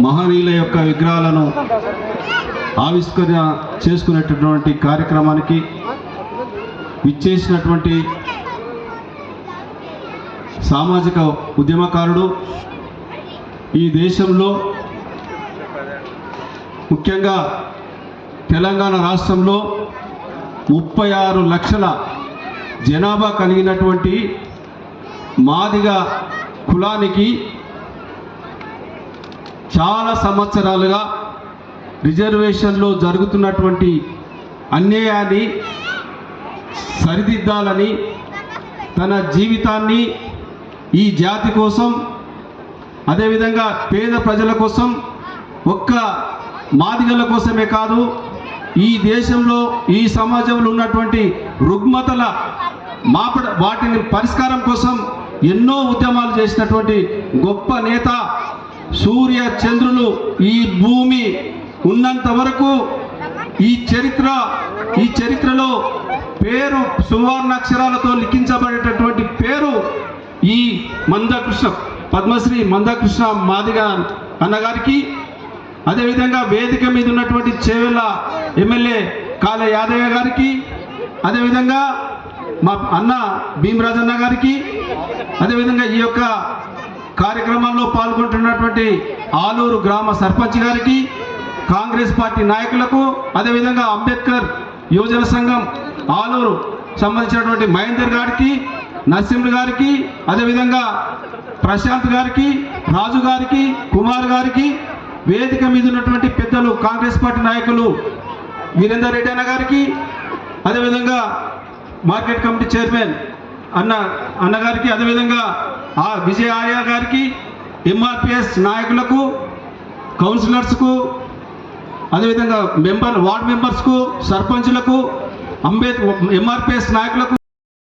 మహనీయుల యొక్క విగ్రహాలను ఆవిష్కరణ చేసుకునేటటువంటి కార్యక్రమానికి విచ్చేసినటువంటి సామాజిక ఉద్యమకారుడు, ఈ దేశంలో ముఖ్యంగా తెలంగాణ రాష్ట్రంలో 36 లక్షల జనాభా కలిగినటువంటి మాదిగ కులానికి చాలా సంవత్సరాలుగా రిజర్వేషన్లో జరుగుతున్నటువంటి అన్యాయాన్ని సరిదిద్దాలని తన జీవితాన్ని ఈ జాతి కోసం, అదేవిధంగా పేద ప్రజల కోసం, ఒక్క మాదిగల కోసమే కాదు, ఈ దేశంలో ఈ సమాజంలో ఉన్నటువంటి రుగ్మతల వాటిని పరిష్కారం కోసం ఎన్నో ఉద్యమాలు చేసినటువంటి గొప్ప నేత. సూర్య చంద్రులు ఈ భూమి ఉన్నంత వరకు ఈ చరిత్రలో పేరు సువర్ణాక్షరాలతో లిఖించబడేటటువంటి పేరు ఈ మందకృష్ణ, పద్మశ్రీ మందకృష్ణ మాదిగ అన్నగారికి, అదేవిధంగా వేదిక మీద ఉన్నటువంటి చేవెళ్ళ ఎమ్మెల్యే కాళే యాదయ్య గారికి, అదేవిధంగా మా అన్న భీమరాజన్న గారికి, అదేవిధంగా ఈ యొక్క కార్యక్రమాల్లో పాల్గొంటున్నటువంటి ఆలూరు గ్రామ సర్పంచ్ గారికి, కాంగ్రెస్ పార్టీ నాయకులకు, అదేవిధంగా అంబేద్కర్ యువజన సంఘం ఆలూరు సంబంధించినటువంటి మహేందర్ గారికి, నరసింహులు గారికి, అదేవిధంగా ప్రశాంత్ గారికి, రాజు గారికి, కుమార్ గారికి, వేదిక మీద ఉన్నటువంటి పెద్దలు కాంగ్రెస్ పార్టీ నాయకులు వీరేందర్ రెడ్డి అన్న గారికి, అదేవిధంగా మార్కెట్ కమిటీ చైర్మన్ అన్నగారికి, అదేవిధంగా విజయ ఆర్య గారికి, ఎంఆర్పిఎస్ నాయకులకు, కౌన్సిలర్స్కు, అదేవిధంగా వార్డ్ మెంబర్స్కు, సర్పంచులకు, ఎంఆర్పిఎస్ నాయకులకు